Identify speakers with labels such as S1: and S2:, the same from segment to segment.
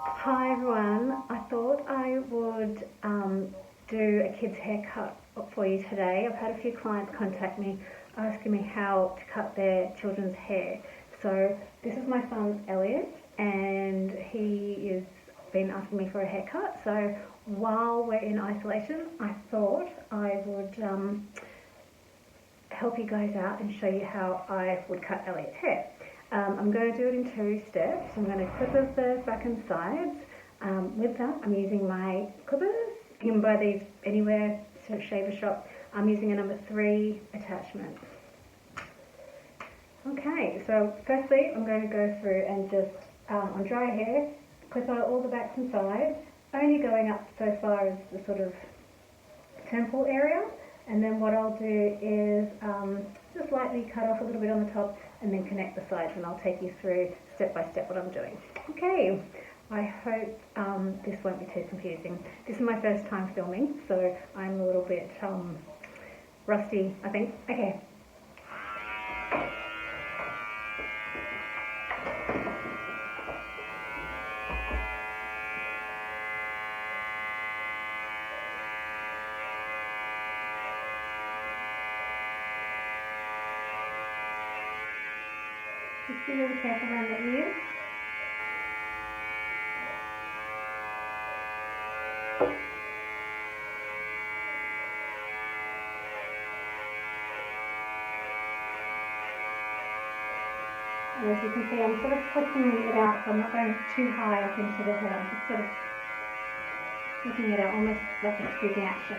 S1: Hi everyone, I thought I would do a kid's haircut for you today. I've had a few clients contact me asking me how to cut their children's hair. So this is my son Elliot and he has been asking me for a haircut. So while we're in isolation, I thought I would help you guys out and show you how I would cut Elliot's hair. I'm going to do it in 2 steps. I'm going to clip the back and sides. With that, I'm using my clippers. You can buy these anywhere, so shaver shop. I'm using a number 3 attachment. Okay, so firstly, I'm going to go through and just, on dry hair, clip out all the backs and sides, only going up so far as the sort of temple area. And then what I'll do is just lightly cut off a little bit on the top and then connect the sides, and I'll take you through step by step what I'm doing. Okay, I hope this won't be too confusing. This is my first time filming, so I'm a little bit rusty, I think. Okay. Just be really careful around the ears. And as you can see, I'm sort of flicking it out, so I'm not going too high up into the head. I'm just sort of flicking it out, almost like a scooping action.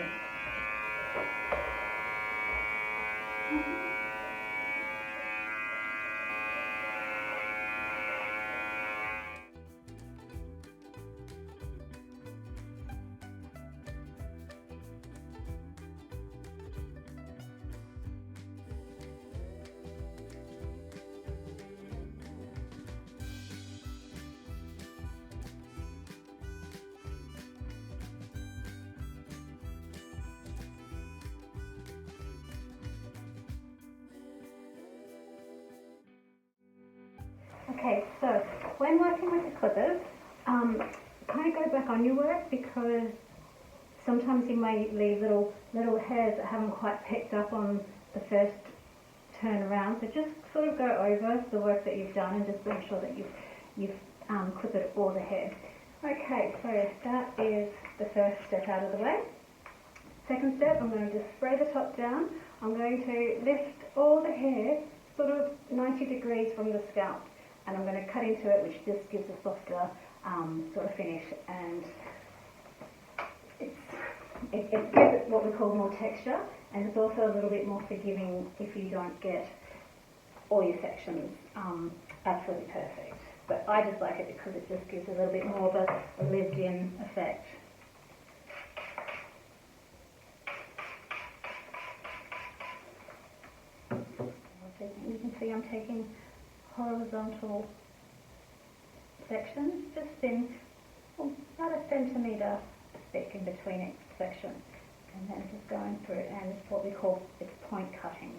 S1: Okay, so when working with the clippers, kind of go back on your work, because sometimes you may leave little hairs that haven't quite picked up on the first turn around. So just sort of go over the work that you've done and just make sure that you've clipped all the hair. Okay, so that is the first step out of the way. Second step, I'm going to spray the top down. I'm going to lift all the hair sort of 90 degrees from the scalp, and I'm going to cut into it, which just gives a softer sort of finish, and it gives it what we call more texture, and it's also a little bit more forgiving if you don't get all your sections absolutely perfect. But I just like it because it just gives a little bit more of a lived-in effect. You can see I'm taking horizontal sections, just thin, about a centimetre thick in between each section, and then just going through, and it's what we call point cutting.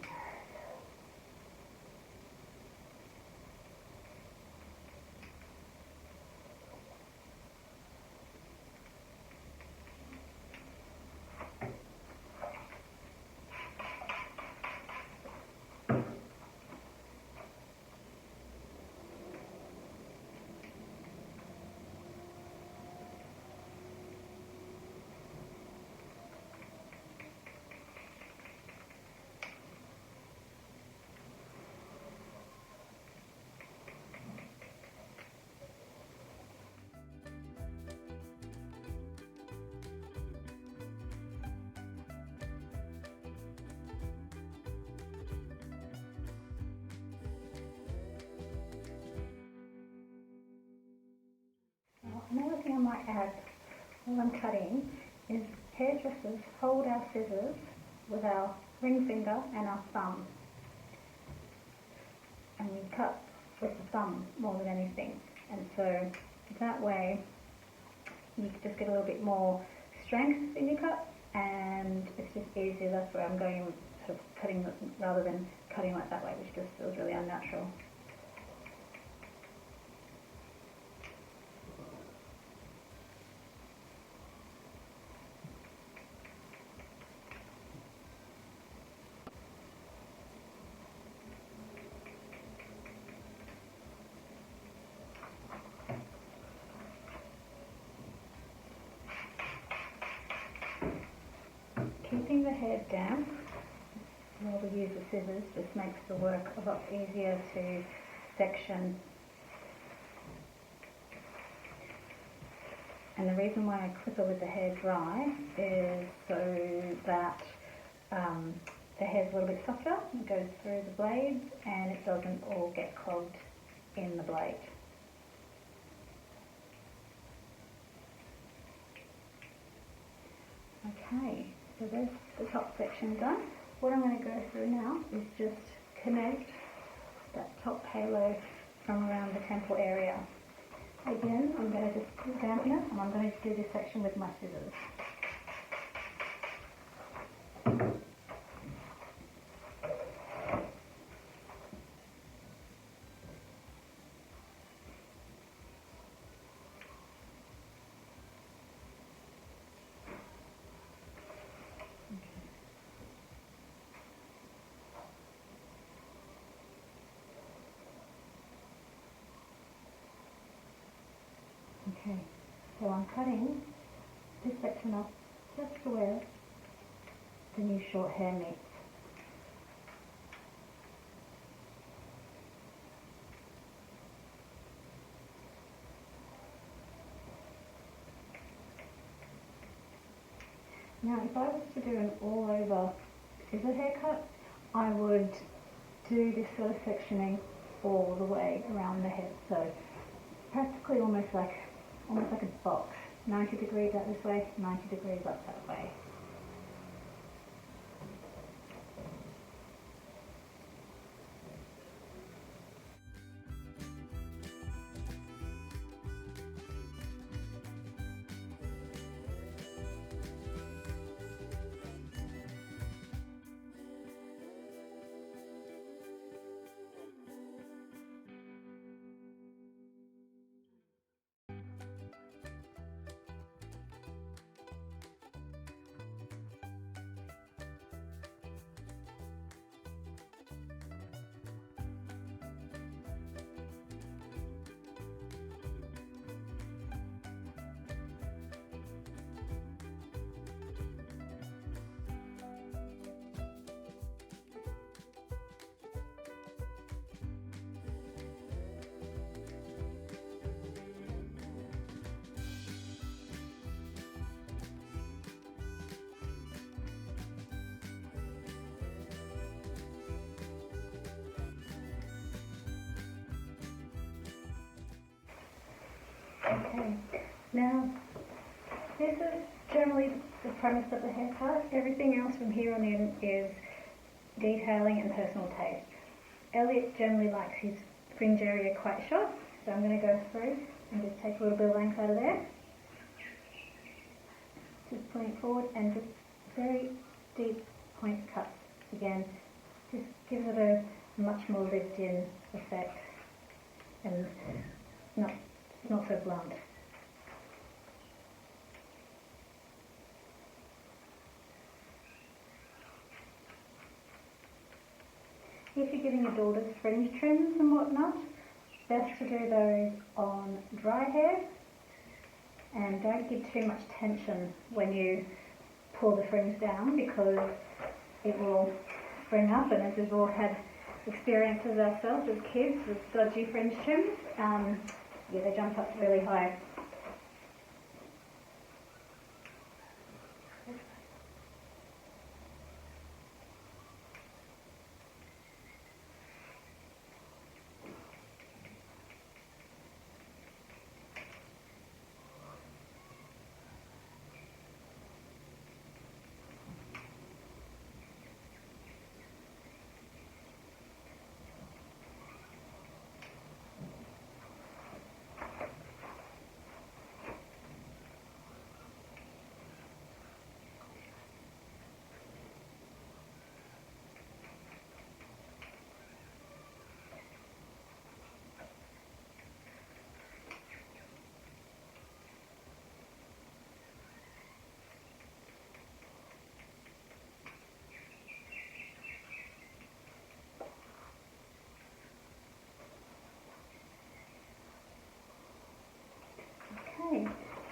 S1: Another thing I might add while I'm cutting is hairdressers hold our scissors with our ring finger and our thumb, and we cut with the thumb more than anything, and so that way you just get a little bit more strength in your cut, and it's just easier. That's where I'm going, sort of cutting rather than cutting like that way, which just feels really unnatural. clipping the hair down while we use the scissors just makes the work a lot easier to section. And the reason why I clip it with the hair dry is so that the hair's a little bit softer, it goes through the blades and it doesn't all get clogged in the blade. Okay, so there's the top section done. What I'm going to go through now is just connect that top halo from around the temple area. Again, I'm going to just pull down here and I'm going to do this section with my scissors. Okay, so I'm cutting this section off just where the new short hair meets. Now if I was to do an all over scissor haircut, I would do this sort of sectioning all the way around the head. So practically almost like a box. 90 degrees out this way, 90 degrees up that way. Okay, now this is generally the premise of the haircut. Everything else from here on in is detailing and personal taste. Elliot generally likes his fringe area quite short, so I'm going to go through and just take a little bit of length out of there. Just pulling it forward and just very deep point cuts. Again, just gives it a much more lived in effect and not so blunt. If you're giving your daughters fringe trims and whatnot, best to do those on dry hair, and don't give too much tension when you pull the fringe down because it will spring up, and as we've all had experiences ourselves as kids with dodgy fringe trims, yeah, they jump up really high. Okay,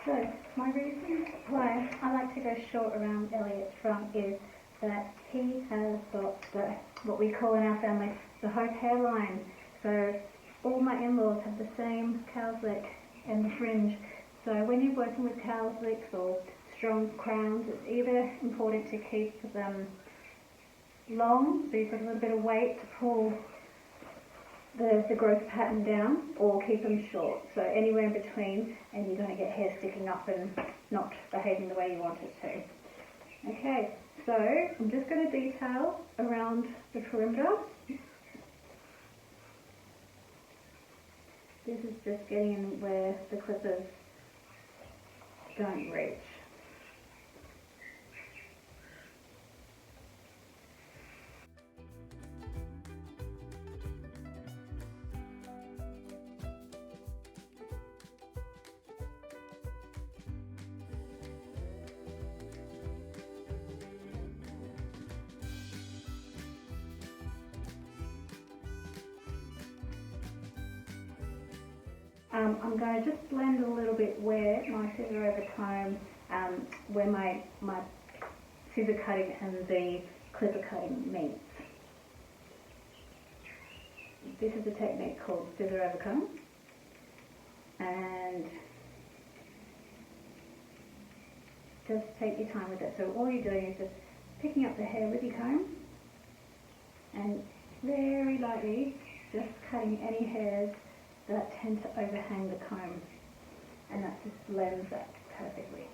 S1: so My reason why I like to go short around Elliot's front is that he has got what we call in our family the Hope hairline. So all my in-laws have the same cowslick and the fringe. So when you're working with cowslicks or strong crowns, it's either important to keep them long, so you've got a little bit of weight to pull the growth pattern down, or keep them short, so anywhere in between, and you're going to get hair sticking up and not behaving the way you want it to. Okay, so I'm just going to detail around the perimeter. This is just getting in where the clippers don't reach. I'm going to just blend a little bit where my scissor over comb, where my scissor cutting and the clipper cutting meets. This is a technique called scissor over comb, and just take your time with it. So all you're doing is just picking up the hair with your comb and very lightly just cutting any hairs that tend to overhang the comb, and that just blends that perfectly.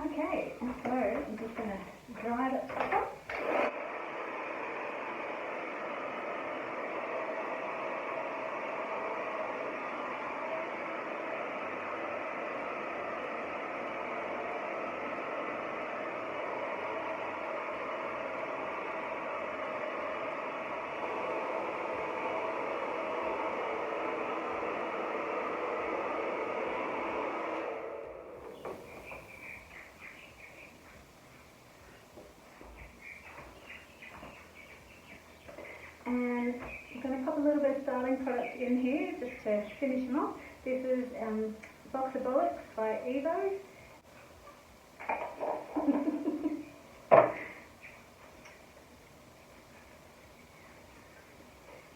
S1: Okay, so I'm just going to dry that top. And I'm going to pop a little bit of styling product in here just to finish them off. This is Box of Bollocks by Evo.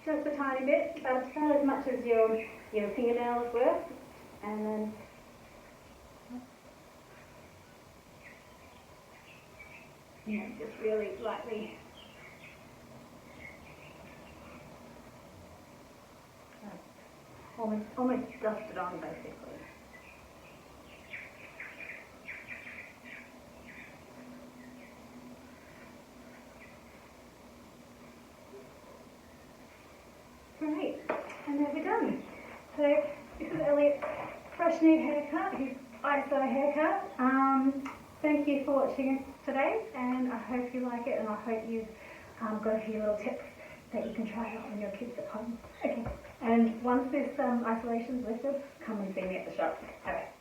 S1: Just a tiny bit, but about as much as your fingernail is worth. And then just really lightly almost dust it on, basically. Great, and there we're done. So this is Elliot's fresh new haircut, his ISO haircut. Thank you for watching today, and I hope you like it, and I hope you've got a few little tips that you can try out on your kids at home. Okay, and once this isolation's lifted, come and see me at the shop. Okay.